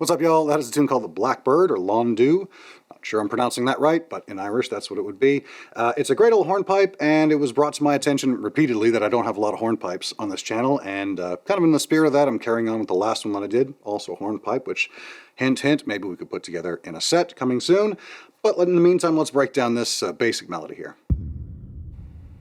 What's up, y'all? That is a tune called the Blackbird, or Londubh. Not sure I'm pronouncing that right, but in Irish, that's what it would be. It's a great old hornpipe, and it was brought to my attention repeatedly that I don't have a lot of hornpipes on this channel, and kind of in the spirit of that, I'm carrying on with the last one that I did, also a hornpipe, which, hint, hint, maybe we could put together in a set coming soon. But in the meantime, let's break down this basic melody here.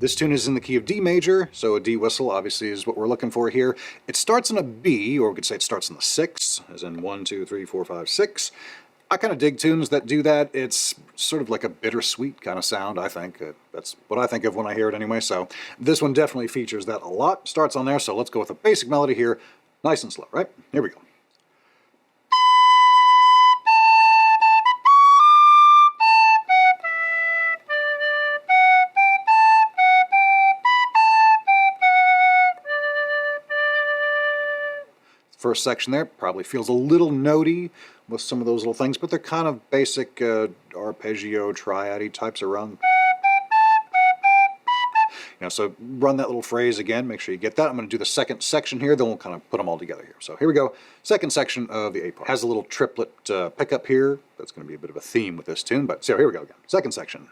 This tune is in the key of D major, so a D whistle obviously is what we're looking for here. It starts in a B, or we could say it starts in the 6, as in 1, 2, 3, 4, 5, 6. I kind of dig tunes that do that. It's sort of like a bittersweet kind of sound, I think. That's what I think of when I hear it anyway, so this one definitely features that a lot. Starts on there, so let's go with a basic melody here, nice and slow, right? Here we go. First section there probably feels a little notey with some of those little things, but they're kind of basic arpeggio, triad-y types around. So run that little phrase again, make sure you get that. I'm going to do the second section here, then we'll kind of put them all together here. So here we go. Second section of the A part. Has a little triplet pickup here. That's going to be a bit of a theme with this tune, but so here we go again. Second section.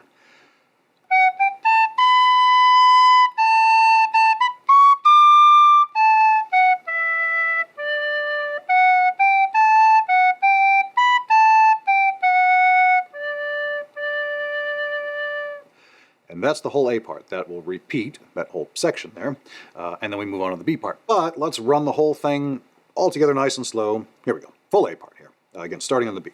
And that's the whole A part. That will repeat, that whole section there, and then we move on to the B part. But let's run the whole thing all together nice and slow. Here we go, full A part here. Again, starting on the B.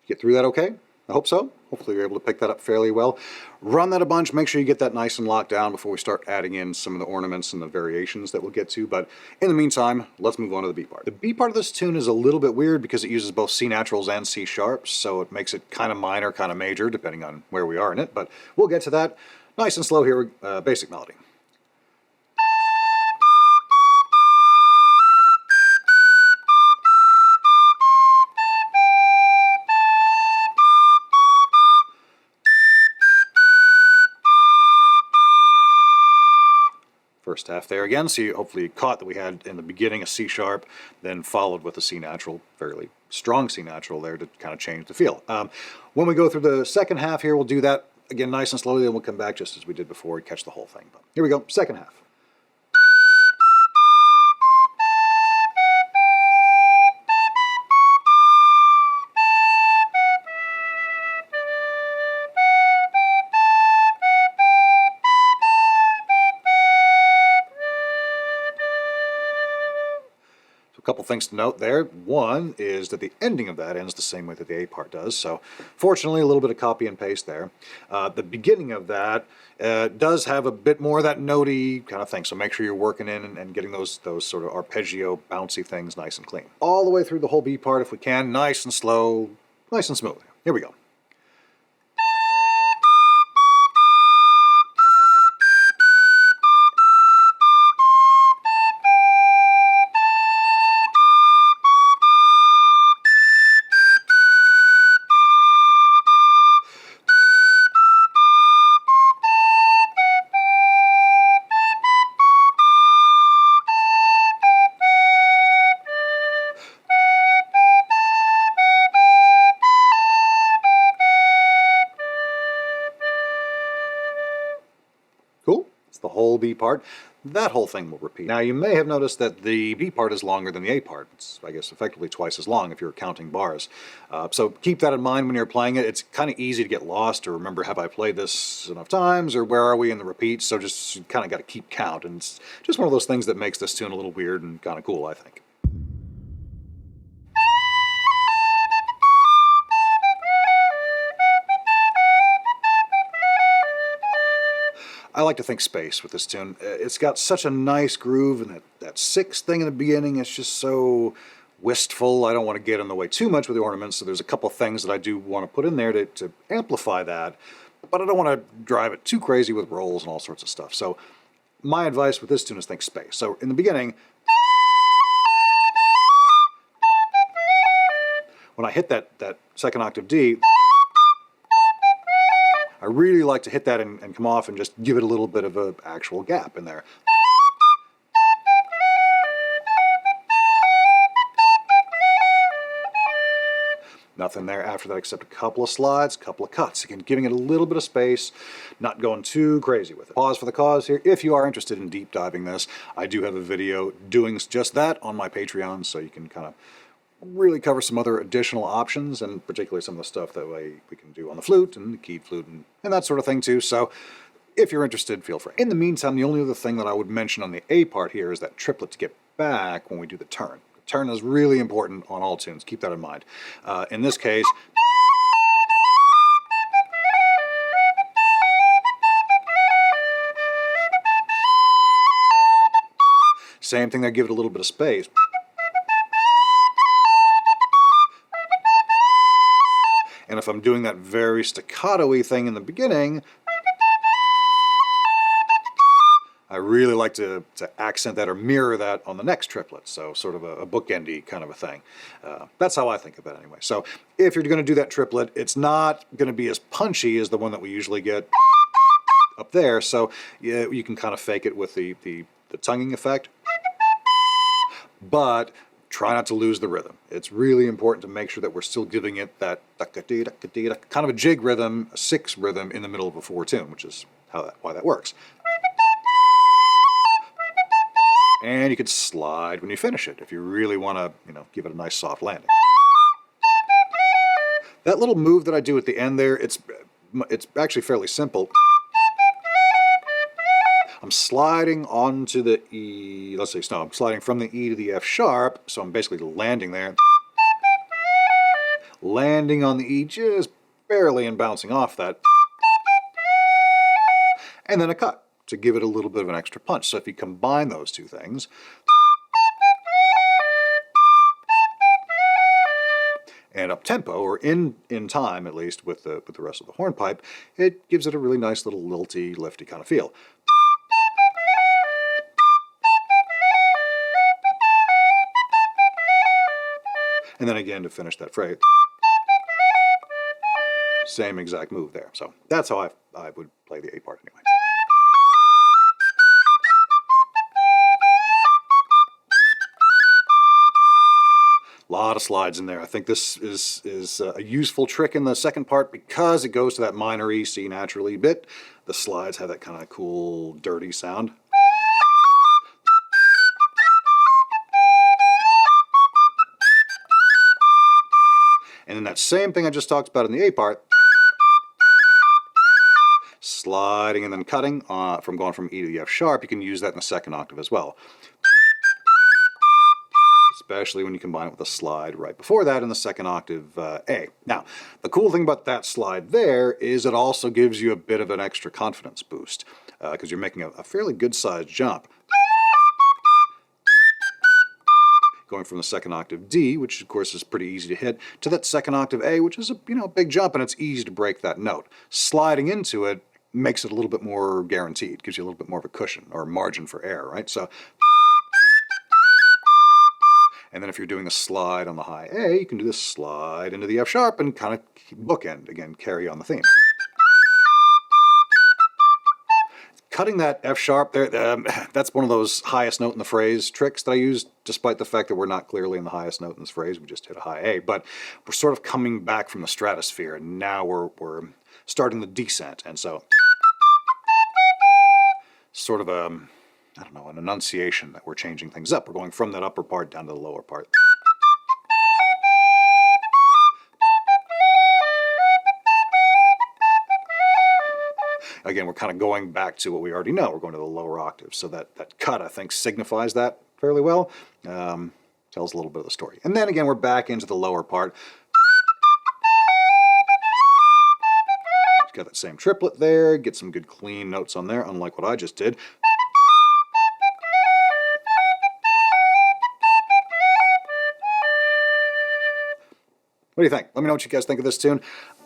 Get through that okay? I hope so. Hopefully you're able to pick that up fairly well. Run that a bunch, make sure you get that nice and locked down before we start adding in some of the ornaments and the variations that we'll get to, but in the meantime, let's move on to the B part. The B part of this tune is a little bit weird because it uses both C naturals and C sharps, so it makes it kind of minor, kind of major, depending on where we are in it, but we'll get to that. Nice and slow here, basic melody. First half there again, so you hopefully caught that we had in the beginning a C sharp, then followed with a C natural, fairly strong C natural there to kind of change the feel. When we go through the second half here, we'll do that again nice and slowly, then we'll come back just as we did before and catch the whole thing. But here we go, second half. A couple things to note there. One is that the ending of that ends the same way that the A part does, so fortunately a little bit of copy and paste there. The beginning of that does have a bit more of that notey kind of thing, so make sure you're working in and getting those sort of arpeggio, bouncy things nice and clean. All the way through the whole B part if we can, nice and slow, nice and smooth. Here we go. Cool. It's the whole B part. That whole thing will repeat. Now you may have noticed that the B part is longer than the A part. It's, I guess, effectively twice as long if you're counting bars. So keep that in mind when you're playing it. It's kind of easy to get lost or remember, have I played this enough times, or where are we in the repeats? So just kind of got to keep count, and it's just one of those things that makes this tune a little weird and kind of cool, I think. I like to think space with this tune. It's got such a nice groove, and that sixth thing in the beginning is just so wistful. I don't want to get in the way too much with the ornaments, so there's a couple things that I do want to put in there to amplify that, but I don't want to drive it too crazy with rolls and all sorts of stuff. So my advice with this tune is think space. So in the beginning, when I hit that second octave D, I really like to hit that and come off and just give it a little bit of an actual gap in there. Nothing there after that except a couple of slides, a couple of cuts. Again, giving it a little bit of space, not going too crazy with it. Pause for the cause here. If you are interested in deep diving this, I do have a video doing just that on my Patreon, so you can kind of really cover some other additional options, and particularly some of the stuff that we can do on the flute and the keyed flute and that sort of thing too. So if you're interested, feel free. In the meantime, the only other thing that I would mention on the A part here is that triplet to get back when we do the turn. Turn is really important on all tunes. Keep that in mind. In this case, same thing there, give it a little bit of space. And if I'm doing that very staccato-y thing in the beginning, I really like to accent that or mirror that on the next triplet, so sort of a bookendy kind of a thing. That's how I think of it anyway. So if you're going to do that triplet, it's not going to be as punchy as the one that we usually get up there, so yeah, you can kind of fake it with the tonguing effect, but try not to lose the rhythm. It's really important to make sure that we're still giving it that kind of a jig rhythm, a 6 rhythm in the middle of a 4 tune, which is why that works. And you could slide when you finish it if you really want to, give it a nice soft landing. That little move that I do at the end there, it's actually fairly simple. I'm sliding onto the E, I'm sliding from the E to the F sharp, so I'm basically landing there. Landing on the E just barely and bouncing off that. And then a cut to give it a little bit of an extra punch. So if you combine those two things, and up tempo, or in time at least with the rest of the hornpipe, it gives it a really nice little lilty, lifty kind of feel. And then again to finish that phrase, same exact move there. So that's how I would play the A part anyway. A lot of slides in there. I think this is a useful trick in the second part because it goes to that minor E, C naturally bit. The slides have that kind of cool, dirty sound. And then that same thing I just talked about in the A part, sliding and then cutting from going from E to the F sharp, you can use that in the second octave as well. Especially when you combine it with a slide right before that in the second octave A. Now, the cool thing about that slide there is it also gives you a bit of an extra confidence boost because you're making a fairly good-sized jump. Going from the second octave D, which of course is pretty easy to hit, to that second octave A, which is a big jump, and it's easy to break that note. Sliding into it makes it a little bit more guaranteed, gives you a little bit more of a cushion or margin for error, right? So, and then if you're doing a slide on the high A, you can do this slide into the F sharp and kind of bookend, again, carry on the theme. Cutting that F sharp there, that's one of those highest note in the phrase tricks that I use, despite the fact that we're not clearly in the highest note in this phrase, we just hit a high A, but we're sort of coming back from the stratosphere, and now we're starting the descent, and so sort of an enunciation that we're changing things up. We're going from that upper part down to the lower part. Again, we're kind of going back to what we already know. We're going to the lower octave. So that cut, I think, signifies that fairly well. Tells a little bit of the story. And then again, we're back into the lower part. Got that same triplet there. Get some good clean notes on there, unlike what I just did. do you think? Let me know what you guys think of this tune.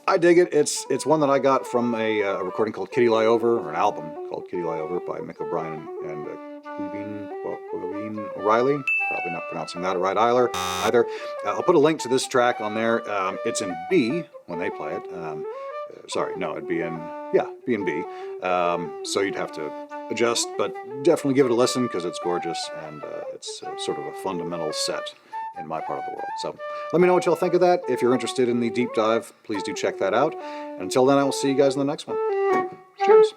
I dig it. It's one that I got from a recording called Kitty Lie Over, or an album called Kitty Lie Over by Mick O'Brien and Caoimhín O'Reilly. Probably not pronouncing that right either. I'll put a link to this track on there. It's in B when they play it. Sorry, no, it'd be in, yeah, B and B. So you'd have to adjust, but definitely give it a listen because it's gorgeous and it's sort of a fundamental set in my part of the world. So let me know what y'all think of that. If you're interested in the deep dive, please do check that out. And until then, I will see you guys in the next one. Cheers.